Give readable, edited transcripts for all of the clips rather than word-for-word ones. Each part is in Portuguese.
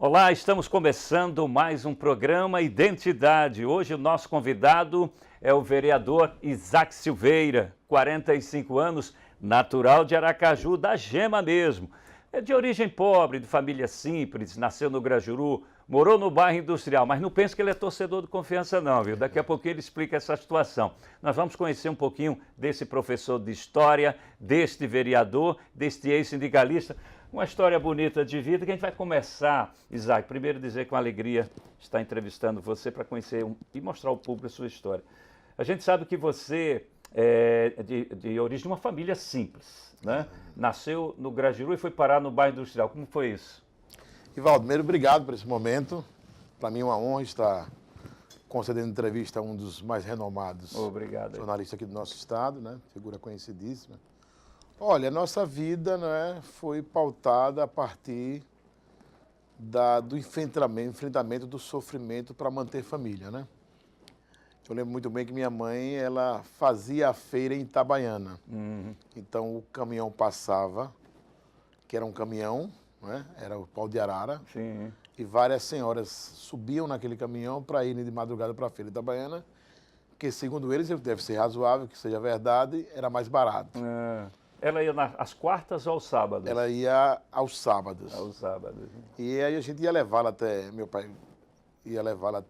Olá, estamos começando mais um programa Identidade. Hoje o nosso convidado é o vereador Isaac Silveira, 45 anos, natural de Aracaju, da Gema mesmo. É de origem pobre, de família simples, nasceu no Grajuru, morou no bairro industrial, mas não pense que ele é torcedor do Confiança não, viu? Daqui a pouquinho ele explica essa situação. Nós vamos conhecer um pouquinho desse professor de história, deste vereador, deste ex-sindicalista. Uma história bonita de vida que a gente vai começar, Isaac. Primeiro dizer que é uma alegria estar entrevistando você para conhecer e mostrar ao público a sua história. A gente sabe que você é de origem de uma família simples, né? Nasceu no Grajuru e foi parar no bairro industrial. Como foi isso? Ivaldo, primeiro, obrigado por esse momento. Para mim é uma honra estar concedendo entrevista a um dos mais renomados jornalistas aqui do nosso estado, né? Figura conhecidíssima. Olha, a nossa vida, né, foi pautada a partir do enfrentamento do sofrimento para manter família, né? Eu lembro muito bem que minha mãe, ela fazia a feira em Itabaiana. Então o caminhão passava, que era um caminhão, né? Era o pau de arara. Sim. E várias senhoras subiam naquele caminhão para irem de madrugada para a feira de Itabaiana, porque segundo eles, deve ser razoável, que seja verdade, era mais barato. Ela ia às quartas ou aos sábados? Ela ia aos sábados. Aos sábados. E aí a gente ia levá-la até, meu pai ia levá-la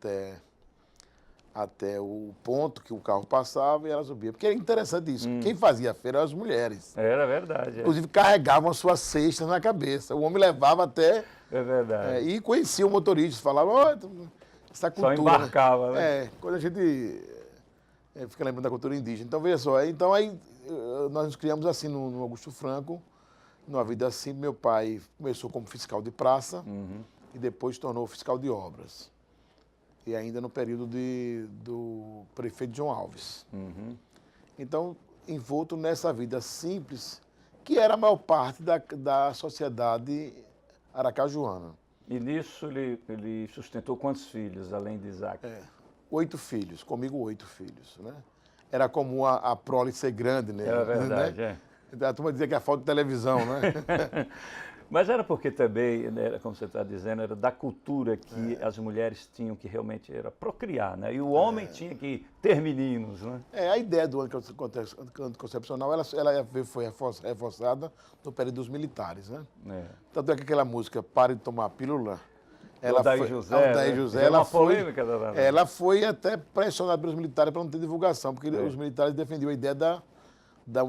até o ponto que o carro passava e ela subia. Porque é interessante isso, quem fazia a feira eram as mulheres. Era verdade. Inclusive carregavam as suas cestas na cabeça. O homem levava até... É verdade. E conhecia o motorista, falava, essa cultura... Só embarcava, né? Quando a gente fica lembrando da cultura indígena. Então, veja só, nós nos criamos assim no Augusto Franco, numa vida assim. Meu pai começou como fiscal de praça e depois tornou fiscal de obras. E ainda no período do prefeito João Alves. Então, envolto nessa vida simples, que era a maior parte da sociedade aracajuana. E nisso ele sustentou quantos filhos, além de Isaac? 8 filhos, comigo 8 filhos, né? Era comum a prole ser grande, né? Era verdade, né? A turma dizia que é falta de televisão, né? Mas era porque também, né, como você está dizendo, era da cultura que as mulheres tinham que realmente era procriar, né? E o homem tinha que ter meninos, né? A ideia do anticoncepcional, ela foi reforçada no período dos militares, né? Tanto é que aquela música, Pare de Tomar a Pílula, Aldair José, ela foi até pressionada pelos militares para não ter divulgação, porque os militares defendiam a ideia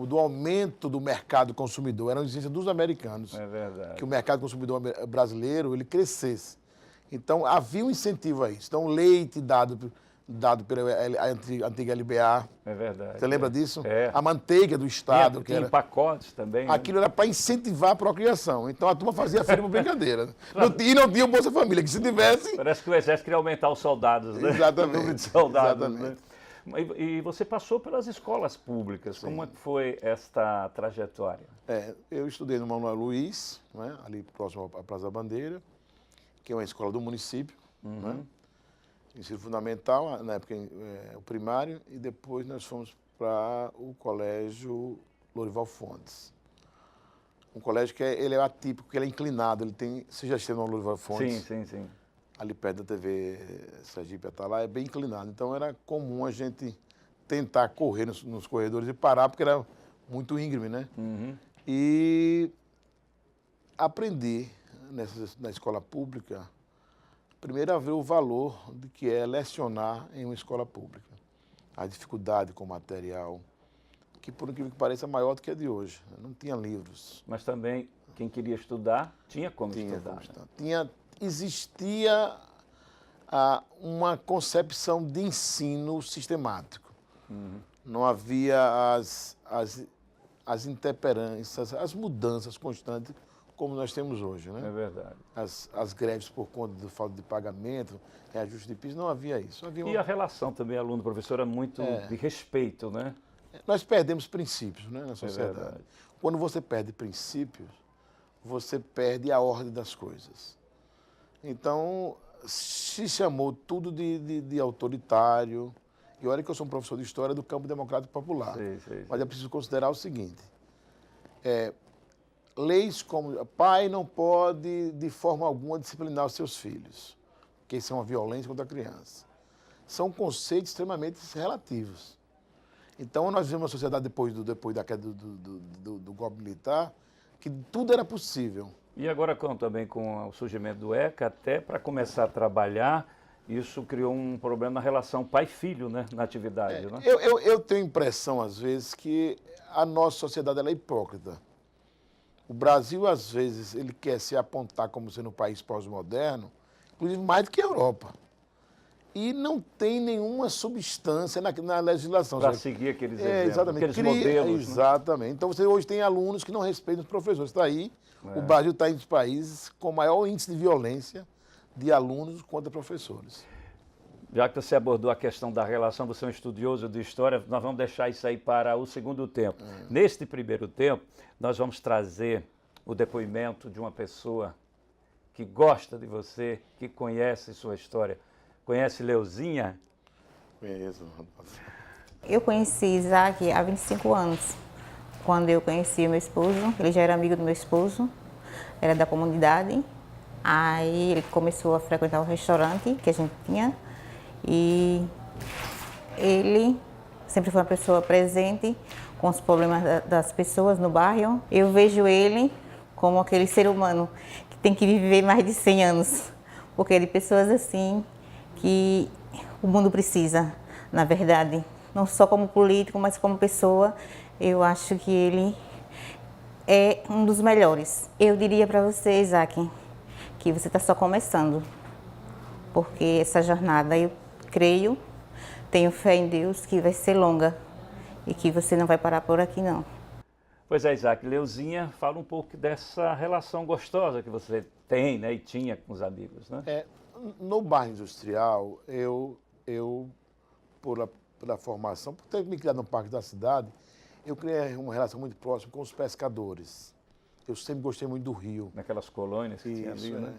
do aumento do mercado consumidor. Era uma exigência dos americanos. É verdade. Que o mercado consumidor brasileiro ele crescesse. Então, havia um incentivo a isso. Então, o leite dado pela antiga LBA. É verdade. Você lembra disso? É. A manteiga do Estado. Tinha em pacotes também. Aquilo era para incentivar a procriação. Então, a turma fazia feira por brincadeira. E não tinha o Bolsa Família, que se tivesse... Parece que o Exército queria aumentar os soldados, né? Exatamente. O número de soldados, Exatamente. Né? E você passou pelas escolas públicas. Sim. Como é que foi esta trajetória? Eu estudei no Manuel Luiz, né, ali próximo à Praça da Bandeira, que é uma escola do município, né? Ensino fundamental, na época o primário, e depois nós fomos para o Colégio Lourival Fontes. Um colégio que ele é atípico, que ele é inclinado, ele tem... Você já esteve no Lourival Fontes? Sim. Ali perto da TV Sergipe está lá, é bem inclinado. Então era comum a gente tentar correr nos corredores e parar, porque era muito íngreme, né? E aprendi na escola pública, primeiro a ver o valor de que é lecionar em uma escola pública. A dificuldade com o material, que por incrível que pareça é maior do que a de hoje. Não tinha livros. Mas também quem queria estudar tinha como estudar. Existia uma concepção de ensino sistemático. Não havia as intemperâncias, as mudanças constantes como nós temos hoje, né? É verdade. As greves por conta da falta de pagamento, reajuste de piso, não havia isso. E a relação também aluno-professor é muito de respeito, né? Nós perdemos princípios, né, na sociedade. É verdade. Quando você perde princípios, você perde a ordem das coisas. Então, se chamou tudo de autoritário. E olha que eu sou um professor de história do campo democrático popular. Sim. Mas é preciso considerar o seguinte. leis como pai não pode, de forma alguma, disciplinar os seus filhos, porque isso é uma violência contra a criança. São conceitos extremamente relativos. Então, nós vivemos uma sociedade depois da queda do golpe militar, que tudo era possível. E agora, também com o surgimento do ECA, até para começar a trabalhar, isso criou um problema na relação pai-filho, né, na atividade. Né? Eu tenho a impressão, às vezes, que a nossa sociedade ela é hipócrita. O Brasil, às vezes, ele quer se apontar como sendo um país pós-moderno, inclusive mais do que a Europa. E não tem nenhuma substância na legislação. Para seguir aqueles exemplos, exatamente. Aqueles modelos. Exatamente. Né? Então, você hoje tem alunos que não respeitam os professores. Está aí, o Brasil está entre os países com maior índice de violência de alunos contra professores. Já que você abordou a questão da relação, você é um estudioso de história, nós vamos deixar isso aí para o segundo tempo. Neste primeiro tempo, nós vamos trazer o depoimento de uma pessoa que gosta de você, que conhece sua história. Conhece Leuzinha? Conheço. Eu conheci Isaac há 25 anos. Quando eu conheci o meu esposo, ele já era amigo do meu esposo, era da comunidade. Aí ele começou a frequentar o restaurante que a gente tinha. E ele sempre foi uma pessoa presente com os problemas das pessoas no bairro. Eu vejo ele como aquele ser humano que tem que viver mais de 100 anos, porque é de pessoas assim que o mundo precisa, na verdade. Não só como político, mas como pessoa, eu acho que ele é um dos melhores. Eu diria para você, Isaac, que você está só começando, porque essa jornada, eu creio, tenho fé em Deus que vai ser longa e que você não vai parar por aqui, não. Pois é, Isaac. Leuzinha, fala um pouco dessa relação gostosa que você tem, né, e tinha com os amigos, né? No bairro industrial, pela formação, por ter me criado no Parque da Cidade, eu criei uma relação muito próxima com os pescadores. Eu sempre gostei muito do rio. Naquelas colônias que tinha ali, né?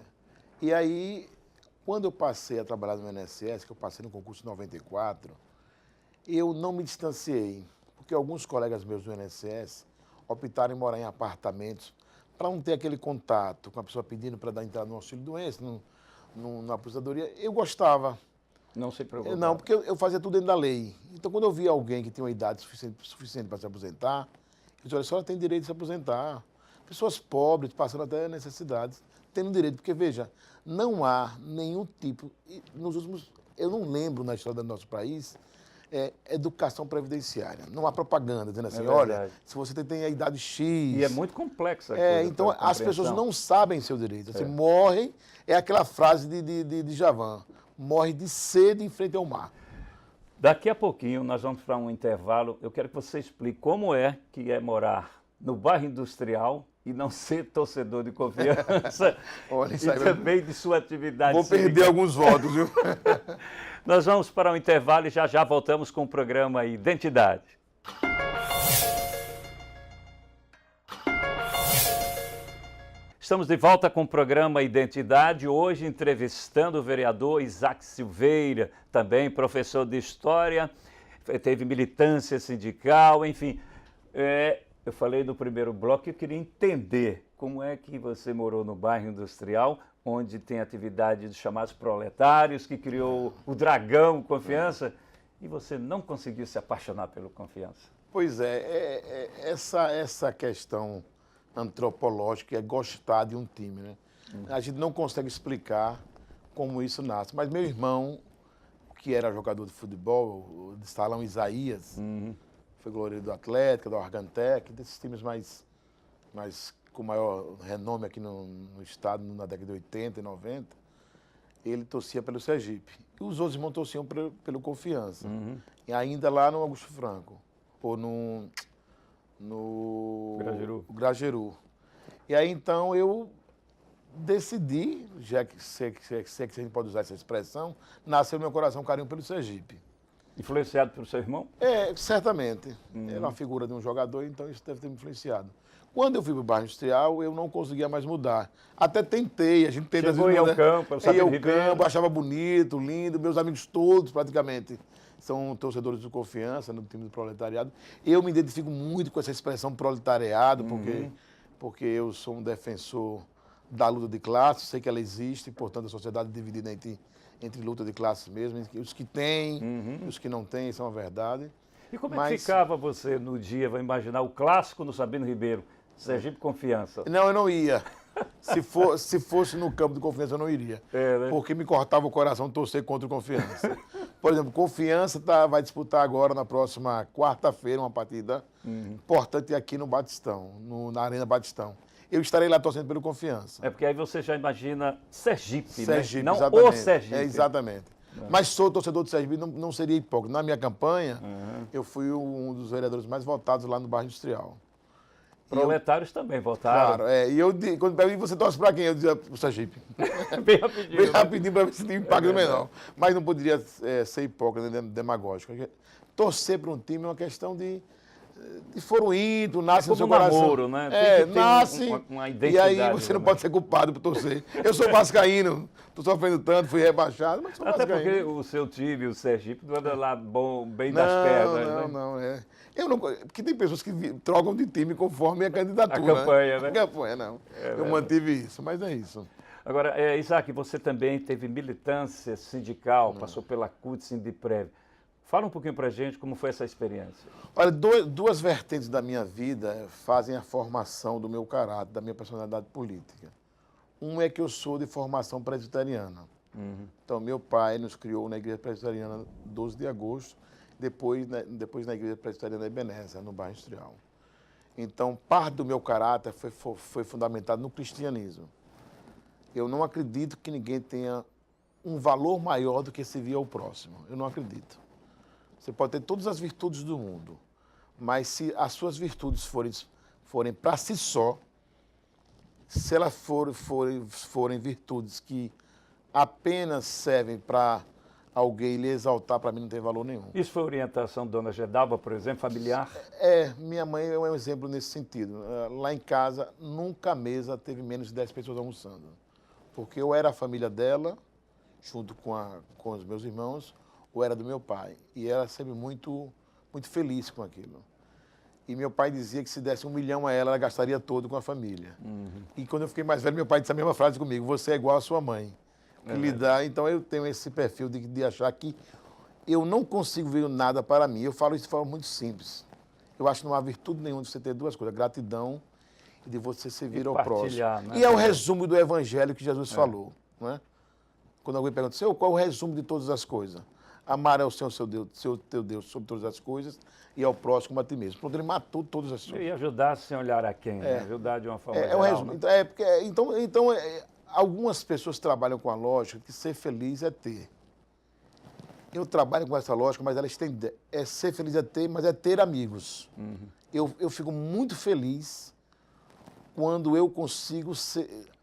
E aí, quando eu passei a trabalhar no INSS, que eu passei no concurso em 94, eu não me distanciei, porque alguns colegas meus do INSS optaram em morar em apartamentos para não ter aquele contato com a pessoa pedindo para dar entrada no auxílio-doença, na aposentadoria. Eu gostava. Não se preocupa. Não, porque eu fazia tudo dentro da lei. Então, quando eu via alguém que tinha uma idade suficiente para se aposentar, eu disse, olha, a senhora tem direito de se aposentar. Pessoas pobres, passando até necessidades, tendo direito. Porque, veja, não há nenhum tipo... Eu não lembro na história do nosso país, educação previdenciária. Não há propaganda dizendo assim, olha, se você tem a idade X... E é muito complexa a coisa. Então, as pessoas não sabem seu direito. Assim, morrem, é aquela frase de Javan, morre de sede em frente ao mar. Daqui a pouquinho nós vamos para um intervalo. Eu quero que você explique como é que é morar no bairro industrial e não ser torcedor de confiança. Olha, e também de sua atividade. Vou perder alguns votos, viu? Nós vamos para um intervalo e já voltamos com o programa Identidade. Estamos de volta com o programa Identidade, hoje entrevistando o vereador Isaac Silveira, também professor de História, teve militância sindical, enfim. Eu falei no primeiro bloco que eu queria entender como é que você morou no bairro industrial, onde tem atividade dos chamados proletários, que criou o Dragão Confiança, e você não conseguiu se apaixonar pelo Confiança. Pois essa questão antropológica é gostar de um time, né? A gente não consegue explicar como isso nasce. Mas meu irmão, que era jogador de futebol, de salão Isaías, foi goleiro do Atlético, do Argantec, desses times mais com maior renome aqui no estado na década de 80 e 90, ele torcia pelo Sergipe. E os outros irmãos torciam pelo Confiança. E ainda lá no Augusto Franco, ou no Grajeru. E aí, então, eu decidi, já que sei que a gente pode usar essa expressão, nasceu no meu coração um carinho pelo Sergipe. Influenciado pelo seu irmão? Certamente. Era uma figura de um jogador, então isso deve ter me influenciado. Quando eu fui para o bairro industrial, eu não conseguia mais mudar. Até tentei, a gente tenta... Chegou ao campo, eu sabia ao campo, achava bonito, lindo, meus amigos todos praticamente são torcedores do Confiança, no time do proletariado. Eu me identifico muito com essa expressão proletariado, porque porque eu sou um defensor da luta de classes, sei que ela existe, portanto a sociedade é dividida entre luta de classes mesmo, os que têm, os que não têm, isso é uma verdade. E como é que ficava você no dia, vai imaginar, o clássico no Sabino Ribeiro, Sergipe Confiança? Não, eu não ia. Se fosse no campo de Confiança, eu não iria. Né? Porque me cortava o coração torcer contra o Confiança. Por exemplo, Confiança vai disputar agora, na próxima quarta-feira, uma partida importante aqui no Batistão, na Arena Batistão. Eu estarei lá torcendo pelo Confiança. É porque aí você já imagina Sergipe, Sergipe, né? Não exatamente. o Sergipe. Exatamente. Mas sou torcedor do Sergipe, não seria hipócrita. Na minha campanha, eu fui um dos vereadores mais votados lá no bairro Industrial. Proletários também votaram. Claro, e quando perguntam, você torce para quem? Eu dizia para o Sergipe. Bem rapidinho. Bem rapidinho para ver se tem impacto menor. Mas não poderia ser hipócrita, demagógico. Torcer para um time é uma questão de foro íntimo, nasce no seu coração. Namoro, né? Nasce, uma identidade. E aí você não pode ser culpado por torcer. Eu sou vascaíno, estou sofrendo tanto, fui rebaixado, mas sou vascaíno. Até porque o seu time, o Sergipe, não anda lá bem das pernas. Não. Eu não, porque tem pessoas que trocam de time conforme a candidatura. A campanha, né? A campanha, não. Eu mantive isso, mas é isso. Agora, Isaac, você também teve militância sindical, passou pela CUT, Sindiprev. Fala um pouquinho pra gente como foi essa experiência. Olha, duas vertentes da minha vida fazem a formação do meu caráter, da minha personalidade política. Um é que eu sou de formação presbiteriana. Então, meu pai nos criou na Igreja Presbiteriana 12 de agosto, depois na Igreja Presbiteriana Ebenezer, no bairro Industrial. Então, parte do meu caráter foi fundamentado no cristianismo. Eu não acredito que ninguém tenha um valor maior do que servir ao próximo. Eu não acredito. Você pode ter todas as virtudes do mundo, mas se as suas virtudes forem para si só, se elas forem virtudes que apenas servem para alguém lhe exaltar, para mim não tem valor nenhum. Isso foi orientação da dona Gedalva, por exemplo, familiar? Minha mãe é um exemplo nesse sentido. Lá em casa, nunca a mesa teve menos de 10 pessoas almoçando. Porque eu era a família dela, junto com os meus irmãos, ou era do meu pai. E ela sempre muito, muito feliz com aquilo. E meu pai dizia que se desse 1 milhão a ela gastaria todo com a família. E quando eu fiquei mais velho, meu pai disse a mesma frase comigo: você é igual à sua mãe. Então eu tenho esse perfil de achar que eu não consigo ver nada para mim. Eu falo isso de forma muito simples. Eu acho que não há virtude nenhuma de você ter duas coisas: gratidão e de você servir ao próximo. Né? E é o resumo do evangelho que Jesus falou. Não é? Quando alguém pergunta, Senhor, qual é o resumo de todas as coisas? Amar ao Senhor, teu Deus, sobre todas as coisas, e ao próximo como a ti mesmo. Pronto, ele matou todas as coisas. E ajudar sem olhar a quem, né? Ajudar de uma forma geral, o resumo. Né? Então, algumas pessoas trabalham com a lógica que ser feliz é ter. Eu trabalho com essa lógica, mas elas têm ser feliz é ter, mas é ter amigos. Eu fico muito feliz quando eu consigo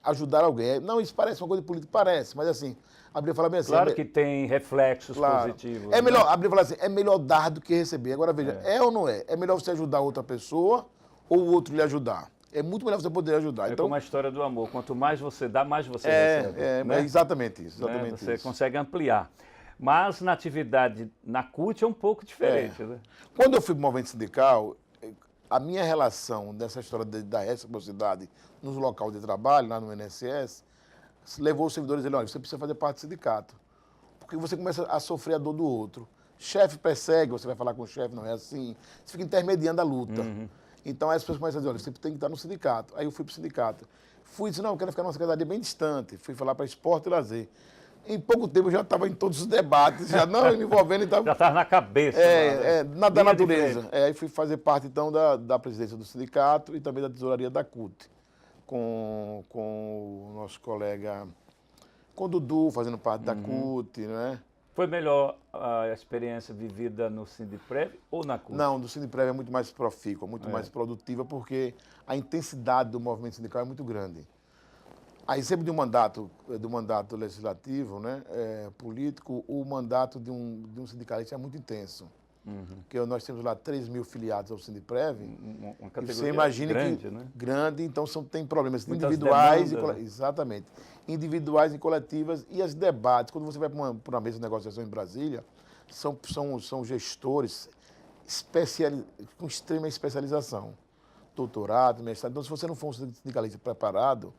ajudar alguém. Não, isso parece uma coisa de política, parece, mas assim, a Bíblia fala bem assim. Claro que tem reflexos positivos. É melhor, a Bíblia fala assim, é melhor dar do que receber. Agora veja, é ou não é? É melhor você ajudar outra pessoa ou o outro lhe ajudar? É muito melhor você poder ajudar. Então, como a história do amor, quanto mais você dá, mais você recebe. É exatamente isso. Você consegue ampliar. Mas na atividade na CUT é um pouco diferente. Né? Quando eu fui para o movimento sindical, a minha relação dessa história da reciprocidade nos locais de trabalho, lá no INSS, levou os servidores a dizer, olha, você precisa fazer parte do sindicato. Porque você começa a sofrer a dor do outro. Chefe persegue, você vai falar com o chefe, não é assim. Você fica intermediando a luta. Então as pessoas começam a dizer, olha, você tem que estar no sindicato. Aí eu fui para o sindicato. Fui e disse, não, eu quero ficar numa secretaria bem distante. Fui falar para esporte e lazer. Em pouco tempo eu já estava em todos os debates, já me envolvendo. Então, já estava na cabeça. Da natureza. Aí fui fazer parte, então, da presidência do sindicato e também da tesouraria da CUT, com o nosso colega, com o Dudu, fazendo parte da CUT, né? Foi melhor a experiência vivida no Sindiprev ou na CUT? Não, do Sindiprev é muito mais profícua, muito mais produtiva, porque a intensidade do movimento sindical é muito grande. A exemplo do mandato legislativo, né, político, o mandato de um sindicalista é muito intenso. Porque nós temos lá 3 mil filiados ao Sindiprev. Uma categoria você imagina grande, né? Grande, então tem problemas muitas individuais demandas, exatamente. Individuais e coletivas e as debates. Quando você vai para uma mesa de negociação em Brasília, são gestores com extrema especialização. doutorado, mestrado. Então, se você não for um sindicalista preparado,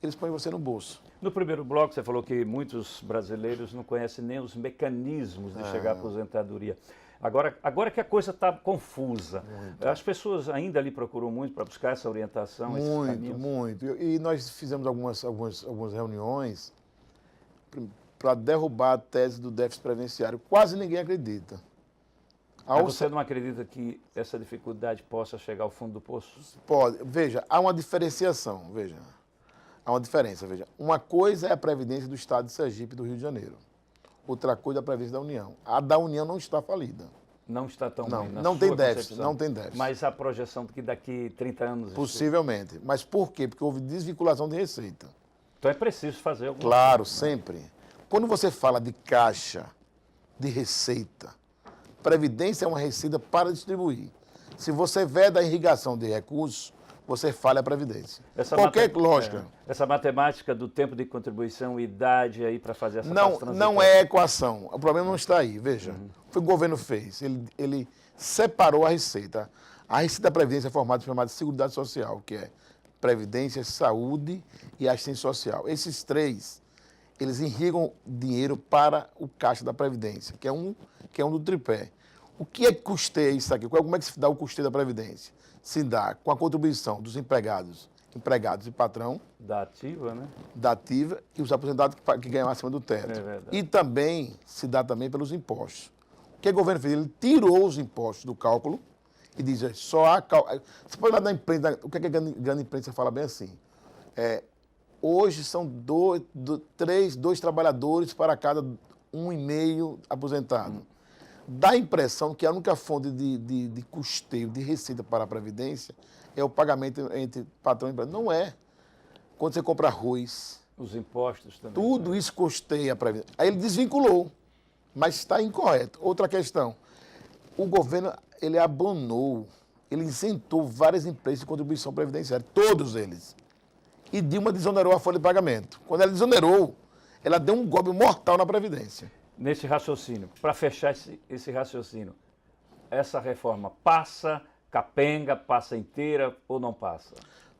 eles põem você no bolso. No primeiro bloco, você falou que muitos brasileiros não conhecem nem os mecanismos de chegar à aposentadoria. Agora que a coisa está confusa, as pessoas ainda ali procuram muito para buscar essa orientação, esses caminhos? Muito. E nós fizemos algumas reuniões para derrubar a tese do déficit previdenciário. Quase ninguém acredita. Mas você não acredita que essa dificuldade possa chegar ao fundo do poço? Pode. Veja, há uma diferenciação, veja. Há uma diferença, veja. Uma coisa é a Previdência do Estado de Sergipe e do Rio de Janeiro. Outra coisa é a Previdência da União. A da União não está falida. Não está tão ruim, não tem déficit, não tem déficit. Mas a projeção de que daqui 30 anos... Possivelmente. Mas por quê? Porque houve desvinculação de receita. Então é preciso fazer alguma coisa. Claro, né? sempre. Quando você fala de caixa, de receita, Previdência é uma receita para distribuir. Se você veda a irrigação de recursos, você falha a Previdência. Qualquer lógica. Essa matemática do tempo de contribuição e idade aí para fazer essa transição. Não é equação. O problema não está aí. Veja, o que o governo fez? Ele separou a receita. A receita da Previdência é formada chamada Seguridade Social, que é Previdência, Saúde e Assistência Social. Esses três, eles irrigam dinheiro para o caixa da Previdência, que é um do tripé. O que é que custeia isso aqui? Como é que se dá o custeio da Previdência? Se dá com a contribuição dos empregados e patrão. Da ativa, né? Da ativa e os aposentados que ganham acima do teto. É verdade. E também se dá também pelos impostos. O que o governo fez? Ele tirou os impostos do cálculo e diz, só há cálculo. Você pode ir lá na imprensa, o que é grande imprensa fala bem assim? Hoje são dois trabalhadores para cada 1,5 aposentado. Dá a impressão que a única fonte de custeio, de receita para a Previdência é o pagamento entre patrão e empregador. Não é. Quando você compra arroz... Os impostos também. Tudo isso custeia a Previdência. Aí ele desvinculou, mas está incorreto. Outra questão. O governo, ele abonou, ele isentou várias empresas de contribuição previdenciária, todos eles. E Dilma desonerou a folha de pagamento. Quando ela desonerou, ela deu um golpe mortal na Previdência. Nesse raciocínio, para fechar esse raciocínio, essa reforma passa, capenga, passa inteira ou não passa?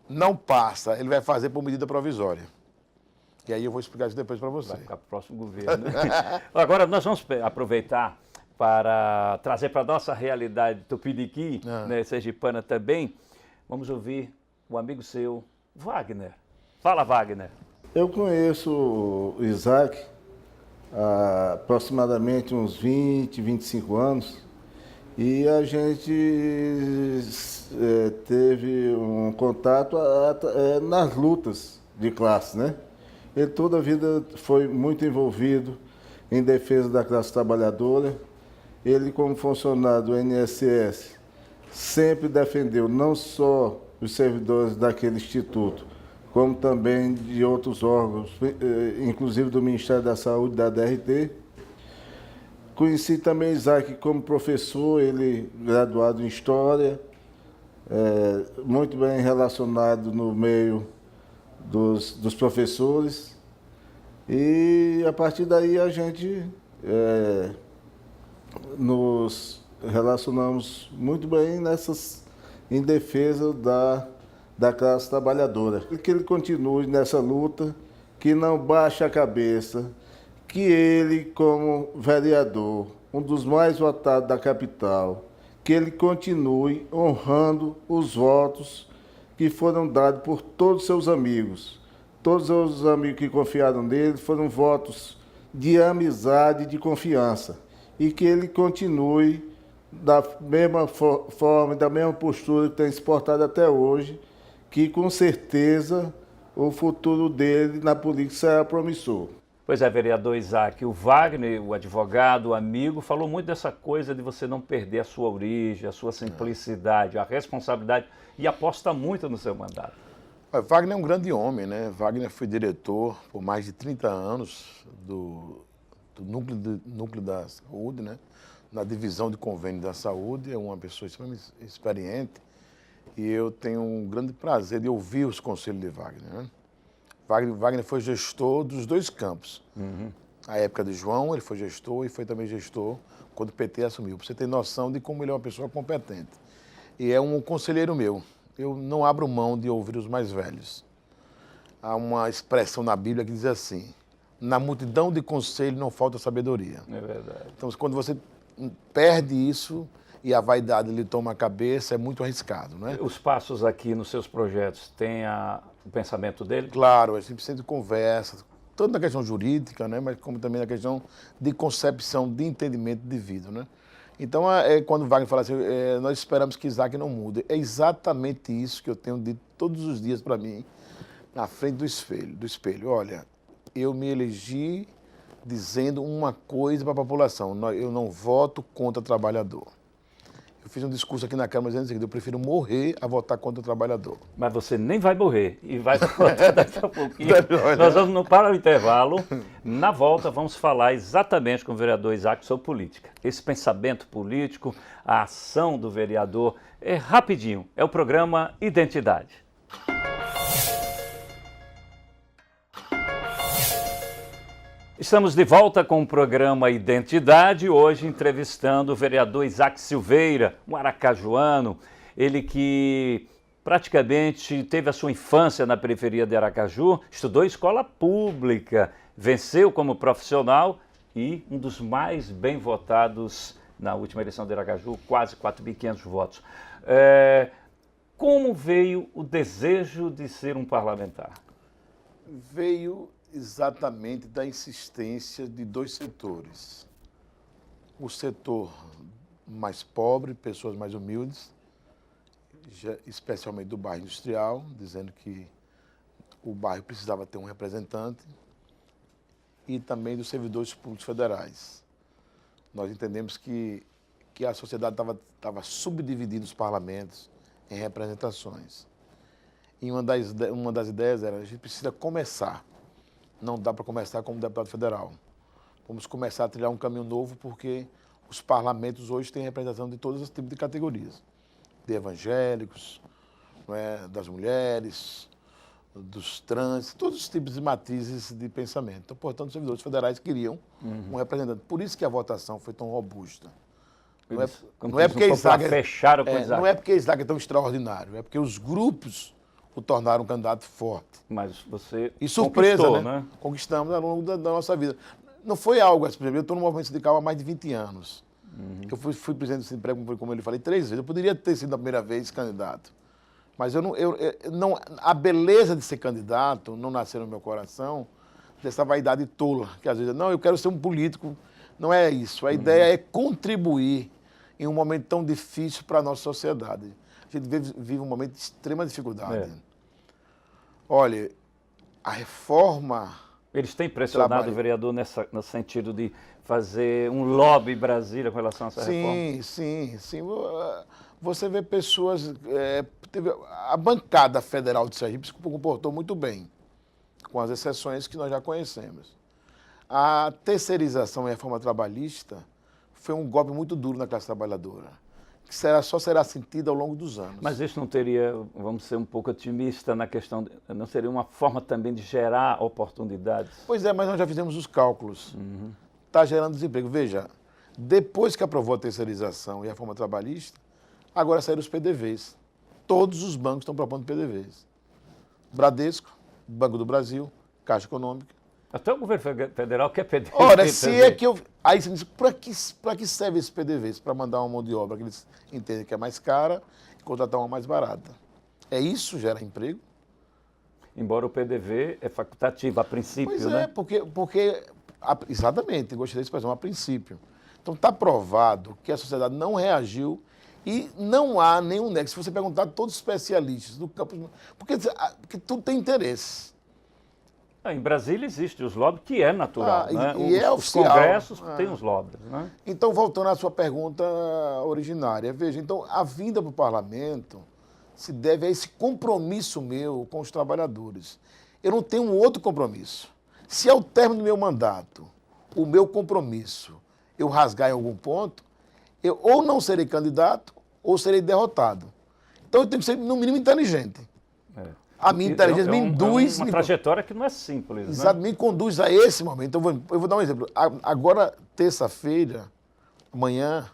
Não passa, ele vai fazer por medida provisória. E aí eu vou explicar isso depois para você. Vai ficar para o próximo governo. Agora, nós vamos aproveitar para trazer para a nossa realidade tupiniquim, né, sergipana também. Vamos ouvir um amigo seu, Wagner. Fala, Wagner. Eu conheço o Isaac há aproximadamente uns 20, 25 anos e a gente teve um contato nas lutas de classe, né? Ele toda a vida foi muito envolvido em defesa da classe trabalhadora. Ele, como funcionário do INSS, sempre defendeu não só os servidores daquele instituto, como também de outros órgãos, inclusive do Ministério da Saúde, da DRT. Conheci também Isaac como professor, ele graduado em História, muito bem relacionado no meio dos professores. E a partir daí a gente nos relacionamos muito bem em defesa da classe trabalhadora. Que ele continue nessa luta, que não baixe a cabeça, que ele, como vereador, um dos mais votados da capital, que ele continue honrando os votos que foram dados por todos os seus amigos. Todos os amigos que confiaram nele foram votos de amizade e de confiança. E que ele continue da mesma forma, da mesma postura que tem se portado até hoje, que com certeza o futuro dele na política será promissor. Pois é, vereador Isaac, o Wagner, o advogado, o amigo, falou muito dessa coisa de você não perder a sua origem, a sua simplicidade, a responsabilidade, e aposta muito no seu mandato. Wagner é um grande homem, né? Wagner foi diretor por mais de 30 anos do núcleo da saúde, né? Na divisão de convênio da saúde, é uma pessoa extremamente experiente e eu tenho um grande prazer de ouvir os conselhos de Wagner, né? Wagner foi gestor dos dois campos. Na época de João, ele foi gestor e foi também gestor quando o PT assumiu. Para você ter noção de como ele é uma pessoa competente. E é um conselheiro meu. eu não abro mão de ouvir os mais velhos. Há uma expressão na Bíblia que diz assim: na multidão de conselho não falta sabedoria. É verdade. Então, quando você perde isso e a vaidade lhe toma a cabeça, é muito arriscado, né? Os passos aqui nos seus projetos têm o pensamento dele? Claro, a gente sempre conversa, tanto na questão jurídica, né, mas como também na questão de concepção, de entendimento de vida, né? Então, quando o Wagner fala assim, nós esperamos que Isaac não mude, é exatamente isso que eu tenho dito todos os dias para mim, na frente do espelho. Olha, eu me elegi dizendo uma coisa para a população: eu não voto contra o trabalhador. Eu fiz um discurso aqui na Câmara dizendo o seguinte: eu prefiro morrer a votar contra o trabalhador. Mas você nem vai morrer e vai votar daqui a pouquinho. Nós vamos para o intervalo. Na volta vamos falar exatamente com o vereador Isaac sobre política. Esse pensamento político, a ação do vereador, é rapidinho. É o programa Identidade. Estamos de volta com o programa Identidade, hoje entrevistando o vereador Isaac Silveira, um aracajuano, ele que praticamente teve a sua infância na periferia de Aracaju, estudou em escola pública, venceu como profissional e um dos mais bem votados na última eleição de Aracaju, quase 4.500 votos. Como veio o desejo de ser um parlamentar? Veio exatamente da insistência de dois setores. O setor mais pobre, pessoas mais humildes, especialmente do bairro industrial, dizendo que o bairro precisava ter um representante, e também dos servidores públicos federais. Nós entendemos que a sociedade estava subdividindo os parlamentos em representações. E uma das ideias era: a gente precisa começar. Não dá para começar como deputado federal. Vamos começar a trilhar um caminho novo, porque os parlamentos hoje têm representação de todos os tipos de categorias. De evangélicos, não é, das mulheres, dos trans, todos os tipos de matrizes de pensamento. Então, portanto, os servidores federais queriam um representante. Por isso que a votação foi tão robusta. Não é porque Isaac é tão extraordinário, é porque os grupos o tornaram um candidato forte. Mas você e surpresa, né? Conquistamos ao longo da nossa vida. Não foi algo assim, por exemplo, eu estou no movimento sindical há mais de 20 anos. Eu fui presidente do Sindicato, como eu falei, 3 vezes. Eu poderia ter sido na primeira vez candidato. Mas a beleza de ser candidato não nasceu no meu coração dessa vaidade tola, que às vezes, não, eu quero ser um político. Não é isso. A ideia é contribuir em um momento tão difícil para a nossa sociedade. A gente vive um momento de extrema dificuldade. Olha, a reforma... Eles têm pressionado o vereador no sentido de fazer um lobby em Brasília com relação a essa reforma? Sim. Você vê pessoas... a bancada federal de Sergipe se comportou muito bem, com as exceções que nós já conhecemos. A terceirização e a reforma trabalhista foi um golpe muito duro na classe trabalhadora, que só será sentido ao longo dos anos. Mas isso não teria, vamos ser um pouco otimista na questão, não seria uma forma também de gerar oportunidades? Pois é, mas nós já fizemos os cálculos. Está gerando desemprego. Veja, depois que aprovou a terceirização e a reforma trabalhista, agora saíram os PDVs. Todos os bancos estão propondo PDVs. Bradesco, Banco do Brasil, Caixa Econômica. Até o governo federal quer PDV. Ora, se é que eu... Aí você diz, para que serve esse PDV? Para mandar uma mão de obra que eles entendem que é mais cara e contratar uma mais barata. É isso que gera emprego? Embora o PDV é facultativo, a princípio, pois né? Porque exatamente, gostei da expressão, a princípio. Então está provado que a sociedade não reagiu e não há nenhum nexo. Se você perguntar a todos os especialistas do campo... Porque tudo tem interesse. Em Brasília existe os lobbies, que é natural, né? Os congressos têm os lobbies, né? Então, voltando à sua pergunta originária, veja, então a vinda para o parlamento se deve a esse compromisso meu com os trabalhadores. Eu não tenho um outro compromisso. Se ao término do meu mandato, o meu compromisso, eu rasgar em algum ponto, eu ou não serei candidato ou serei derrotado. Então eu tenho que ser, no mínimo, inteligente. A minha inteligência me induz... uma trajetória que não é simples, exato, né? Me conduz a esse momento. Então, eu vou dar um exemplo. Agora, terça-feira, amanhã,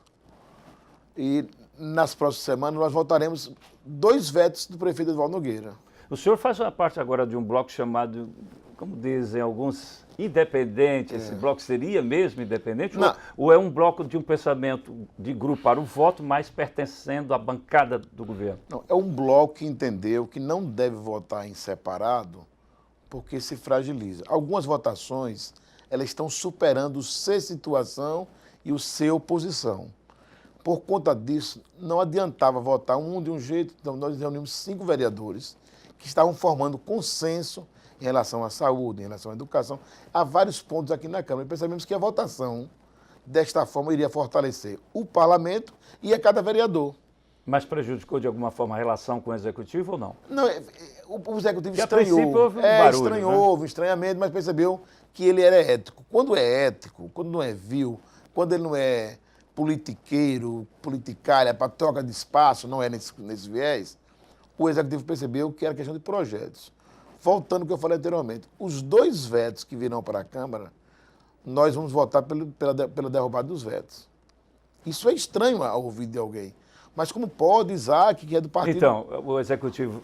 e nas próximas semanas, nós votaremos 2 vetos do prefeito Edivaldo Nogueira. O senhor faz uma parte agora de um bloco chamado, como dizem alguns, independente. Esse bloco seria mesmo independente? Ou é um bloco de um pensamento de grupar o voto, mas pertencendo à bancada do governo? Não, é um bloco que entendeu que não deve votar em separado porque se fragiliza. Algumas votações, elas estão superando o ser situação e o ser oposição. Por conta disso, não adiantava votar um de um jeito, então nós reunimos 5 vereadores que estavam formando consenso em relação à saúde, em relação à educação, há vários pontos aqui na Câmara. E percebemos que a votação, desta forma, iria fortalecer o parlamento e a cada vereador. Mas prejudicou de alguma forma a relação com o executivo ou não? Não, o executivo que estranhou. A princípio houve um barulho, estranhou, né? Houve um estranhamento, mas percebeu que ele era ético. Quando é ético, quando não é vil, quando ele não é politiqueiro, politicária, para troca de espaço, não é nesse viés, o executivo percebeu que era questão de projetos. Voltando ao que eu falei anteriormente, os 2 vetos que virão para a Câmara, nós vamos votar pela derrubada dos vetos. Isso é estranho ao ouvido de alguém. Mas como pode, Isaac, que é do partido... Então, o executivo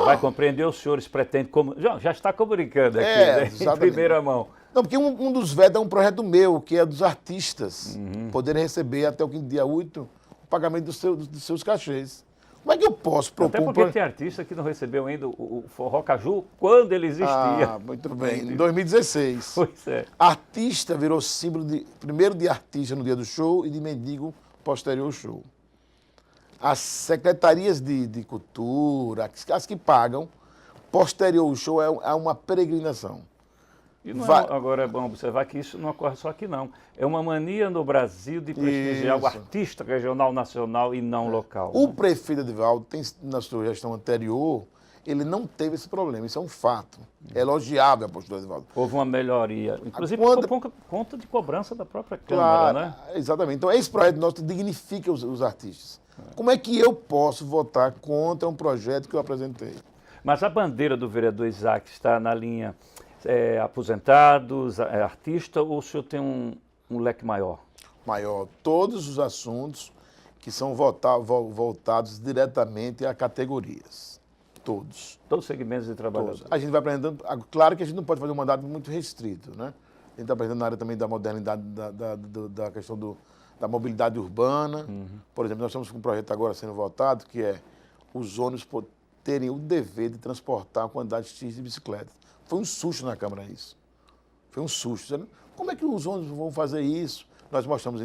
vai compreender, os senhores pretendem... Já está comunicando aqui, né, em primeira mão. Não, porque um dos vetos é um projeto meu, que é dos artistas, poderem receber até o dia 8 o pagamento dos seus cachês. Como é que eu posso propor... Até porque tem artista que não recebeu ainda o Forró Caju quando ele existia. Muito bem, em 2016. Pois é. Artista virou símbolo primeiro de artista no dia do show e de mendigo posterior ao show. As secretarias de cultura, as que pagam, posterior ao show é uma peregrinação. E agora é bom observar que isso não ocorre só aqui, não. É uma mania no Brasil de prestigiar o artista regional, nacional e não local. O prefeito Edivaldo, na sua gestão anterior, ele não teve esse problema. Isso é um fato. É elogiável a postura do Edivaldo. Houve uma melhoria. Inclusive por conta de cobrança da própria Câmara, né? Exatamente. Então, esse projeto nosso dignifica os artistas. Como é que eu posso votar contra um projeto que eu apresentei? Mas a bandeira do vereador Isaac está na linha aposentados, artista, ou o senhor tem um leque maior? Maior. Todos os assuntos que são voltados diretamente a categorias. Todos. Todos os segmentos de trabalhadores. Todos. A gente vai apresentando... Claro que a gente não pode fazer um mandato muito restrito, né? A gente está apresentando na área também da modernidade, da questão da mobilidade urbana. Por exemplo, nós estamos com um projeto agora sendo votado, que é os ônibus terem o dever de transportar a quantidade X de bicicletas. Foi um susto na Câmara isso. Foi um susto. Como é que os ônibus vão fazer isso? Nós mostramos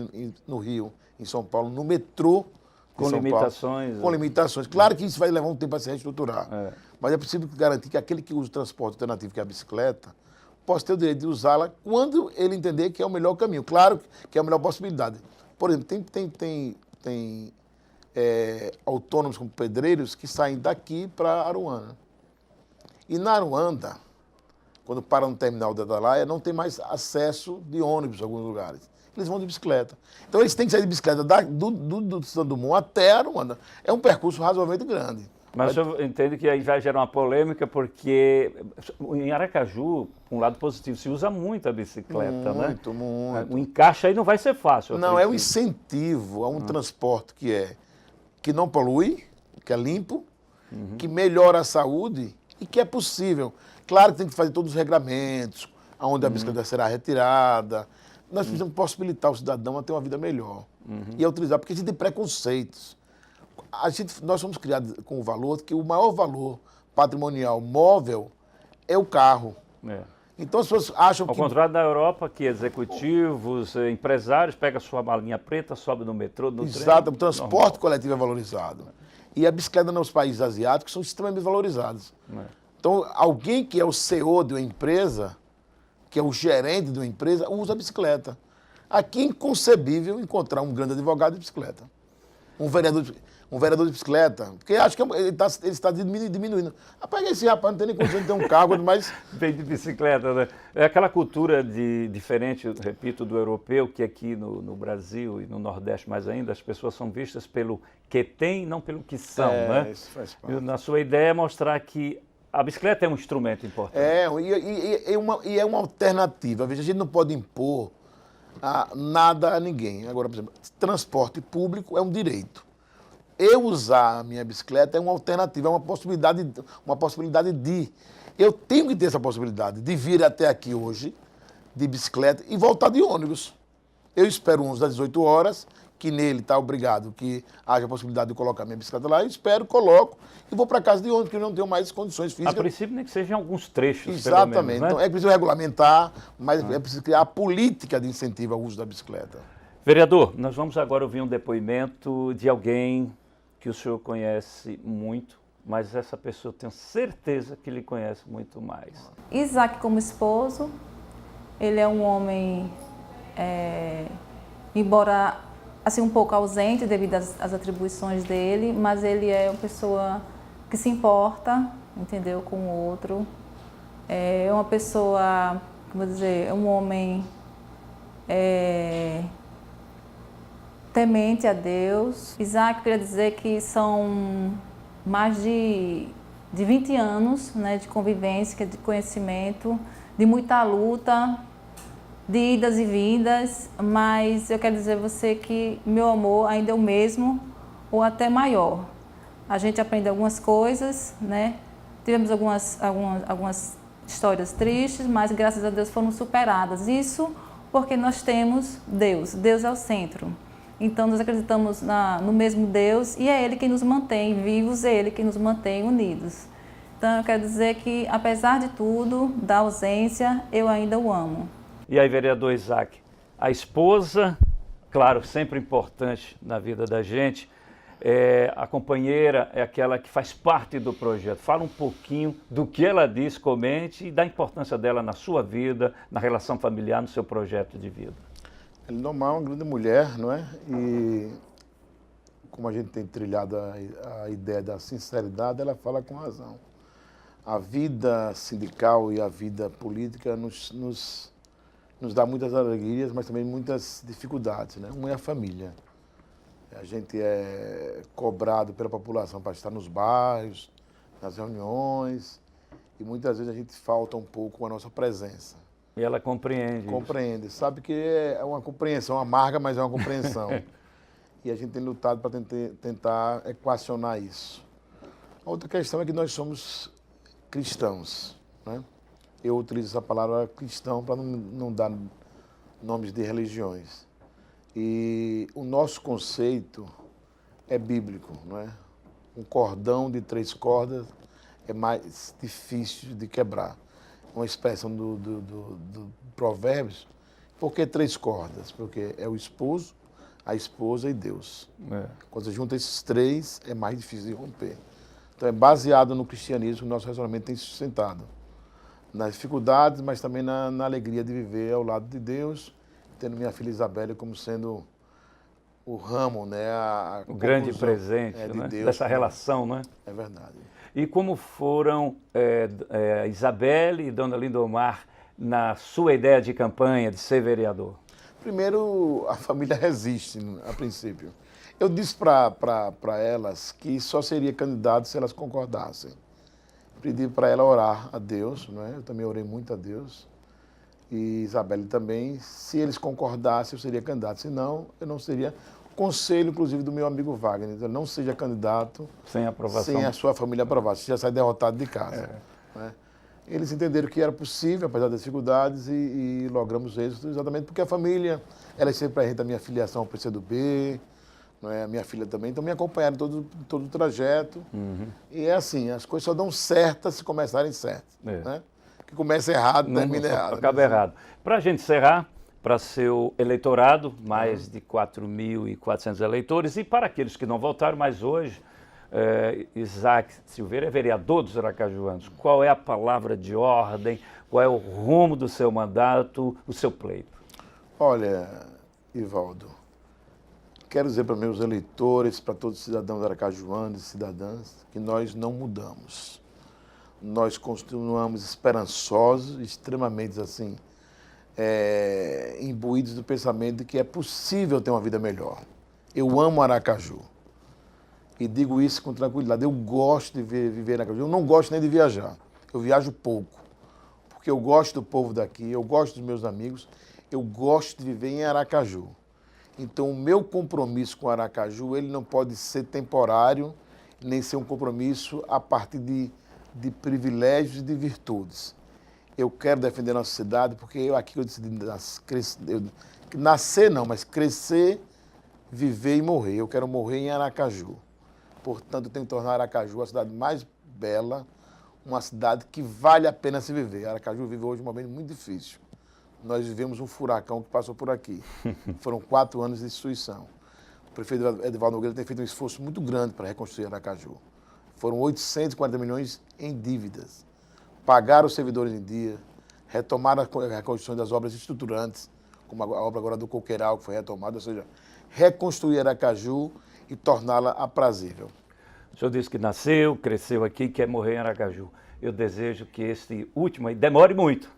no Rio, em São Paulo, no metrô de com São limitações. Paulo, com limitações. Claro que isso vai levar um tempo para se reestruturar. Mas é preciso garantir que aquele que usa o transporte alternativo, que é a bicicleta, possa ter o direito de usá-la quando ele entender que é o melhor caminho. Claro que é a melhor possibilidade. Por exemplo, tem autônomos como pedreiros que saem daqui para Aruana. E na Aruanda, quando param no terminal da Atalaia, não tem mais acesso de ônibus em alguns lugares. Eles vão de bicicleta. Então, eles têm que sair de bicicleta do Santo Dumont até Aruanda. É um percurso razoavelmente grande. Mas o senhor entende que aí vai gerar uma polêmica, porque em Aracaju, por um lado positivo, se usa muito a bicicleta, né? Muito. O encaixe aí não vai ser fácil. Não, é um incentivo a um transporte que não polui, que é limpo, que melhora a saúde e que é possível. Claro que tem que fazer todos os regramentos, onde a bicicleta será retirada. Nós precisamos possibilitar o cidadão a ter uma vida melhor. E a utilizar, porque a gente tem preconceitos. Nós somos criados com o valor que o maior valor patrimonial móvel é o carro. Então as pessoas acham Ao contrário da Europa, que executivos, empresários pegam sua malinha preta, sobe no metrô, no Exato, trem. O transporte coletivo é valorizado. E a bicicleta nos países asiáticos são extremamente valorizados. Então, alguém que é o CEO de uma empresa, que é o gerente de uma empresa, usa a bicicleta. Aqui é inconcebível encontrar um grande advogado de bicicleta. Um vereador de bicicleta, porque acho que ele está diminuindo. Rapaz, esse rapaz não tem nem condição de ter um carro, mas... Vem de bicicleta, né? É aquela cultura diferente, repito, do europeu, que aqui no Brasil e no Nordeste mais ainda, as pessoas são vistas pelo que têm, não pelo que são, né? Isso faz parte. Na sua ideia é mostrar que a bicicleta é um instrumento importante. E é uma alternativa. Veja, a gente não pode impor nada a ninguém. Agora, por exemplo, transporte público é um direito. eu usar a minha bicicleta é uma alternativa, é uma possibilidade de... Eu tenho que ter essa possibilidade de vir até aqui hoje de bicicleta e voltar de ônibus. Eu espero uns das 18 horas, que nele está obrigado que haja a possibilidade de colocar minha bicicleta lá, eu espero, coloco e vou para casa de ônibus, porque eu não tenho mais condições físicas. A princípio, nem que sejam alguns trechos, Exatamente. Pelo menos, né? Então, é preciso regulamentar, mas é preciso criar a política de incentivo ao uso da bicicleta. Vereador, nós vamos agora ouvir um depoimento de alguém que o senhor conhece muito, mas essa pessoa tenho certeza que lhe conhece muito mais. Isaac, como esposo, ele é um homem, embora assim um pouco ausente devido às atribuições dele, mas ele é uma pessoa que se importa, entendeu, com o outro. É uma pessoa, como dizer, é um homem temente a Deus. Isaac, queria dizer que são mais de 20 anos, né, de convivência, de conhecimento, de muita luta, de idas e vindas, mas eu quero dizer a você que meu amor ainda é o mesmo ou até maior. A gente aprende algumas coisas, né? Tivemos algumas histórias tristes, mas graças a Deus foram superadas. Isso porque nós temos Deus. Deus é o centro. Então nós acreditamos no mesmo Deus e é Ele quem nos mantém vivos, é Ele quem nos mantém unidos. Então eu quero dizer que apesar de tudo, da ausência, eu ainda o amo. E aí, vereador Isaac, a esposa, claro, sempre importante na vida da gente, a companheira é aquela que faz parte do projeto. Fala um pouquinho do que ela diz, comente e da importância dela na sua vida, na relação familiar, no seu projeto de vida. Elindomar é uma grande mulher, não é? E como a gente tem trilhado a ideia da sinceridade, ela fala com razão. A vida sindical e a vida política nos dá muitas alegrias, mas também muitas dificuldades, né? Uma é a família. A gente é cobrado pela população para estar nos bairros, nas reuniões, e muitas vezes a gente falta um pouco a nossa presença. E ela compreende. Compreende. Sabe que é uma compreensão amarga, mas é uma compreensão. E a gente tem lutado para tentar equacionar isso. A outra questão é que nós somos cristãos, né? Eu utilizo essa palavra cristão para não dar nomes de religiões. E o nosso conceito é bíblico, não é? Um cordão de 3 cordas é mais difícil de quebrar. Uma expressão do Provérbios. Por que 3 cordas? Porque é o esposo, a esposa e Deus. Quando você junta esses 3, é mais difícil de romper. Então é baseado no cristianismo que o nosso relacionamento tem sustentado. Nas dificuldades, mas também na alegria de viver ao lado de Deus, tendo minha filha Isabelle como sendo o ramo, né? O grande presente de Deus, dessa relação, né? É verdade. E como foram Isabelle e Dona Lindomar na sua ideia de campanha de ser vereador? Primeiro, a família resiste, a princípio. Eu disse para elas que só seria candidato se elas concordassem. Pedi para ela orar a Deus, não é? Eu também orei muito a Deus. E Isabelle também. Se eles concordassem, eu seria candidato. Se não, eu não seria. Conselho, inclusive, do meu amigo Wagner. Então, não seja candidato sem aprovação, sem a sua família aprovar. Você já sai derrotado de casa. Né? Eles entenderam que era possível, apesar das dificuldades, e logramos êxito exatamente porque a família, ela sempre apresenta a minha filiação ao PCdoB, não é? A minha filha também, então me acompanharam todo o trajeto. E é assim, as coisas só dão certas se começarem certas. Né? Que começa errado, termina errado. Acaba errado. Para a gente encerrar, para seu eleitorado, mais de 4.400 eleitores, e para aqueles que não votaram, mas hoje, Isaac Silveira é vereador dos aracajuanos. Qual é a palavra de ordem, qual é o rumo do seu mandato, o seu pleito? Olha, Ivaldo, quero dizer para meus eleitores, para todos os cidadãos aracajuanos e cidadãs, que nós não mudamos. Nós continuamos esperançosos, extremamente assim, imbuídos do pensamento de que é possível ter uma vida melhor. Eu amo Aracaju e digo isso com tranquilidade. Eu gosto de viver em Aracaju. Eu não gosto nem de viajar. Eu viajo pouco, porque eu gosto do povo daqui, eu gosto dos meus amigos, eu gosto de viver em Aracaju. Então, o meu compromisso com Aracaju, ele não pode ser temporário, nem ser um compromisso a partir de privilégios e de virtudes. Eu quero defender a nossa cidade porque aqui eu decidi nascer não, mas crescer, viver e morrer. Eu quero morrer em Aracaju. Portanto, eu tenho que tornar Aracaju a cidade mais bela, uma cidade que vale a pena se viver. Aracaju vive hoje um momento muito difícil. Nós vivemos um furacão que passou por aqui. Foram 4 anos de destruição. O prefeito Edivaldo Nogueira tem feito um esforço muito grande para reconstruir Aracaju. Foram 840 milhões em dívidas. Pagar os servidores em dia, retomar a reconstrução das obras estruturantes, como a obra agora do Coqueiral, que foi retomada, ou seja, reconstruir Aracaju e torná-la aprazível. O senhor disse que nasceu, cresceu aqui, quer morrer em Aracaju. Eu desejo que este último aí demore muito.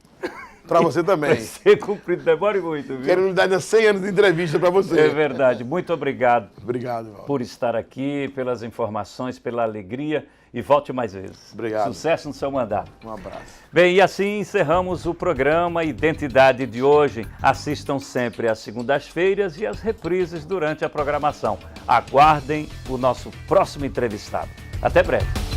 Para você também. Vai ser cumprido, demore muito, viu? Quero lhe dar 100 anos de entrevista para você. É verdade. Muito obrigado. Obrigado, Valdo. Por estar aqui, pelas informações, pela alegria e volte mais vezes. Obrigado. Sucesso no seu mandato. Um abraço. Bem, e assim encerramos o programa Identidade de hoje. Assistam sempre às segundas-feiras e às reprises durante a programação. Aguardem o nosso próximo entrevistado. Até breve.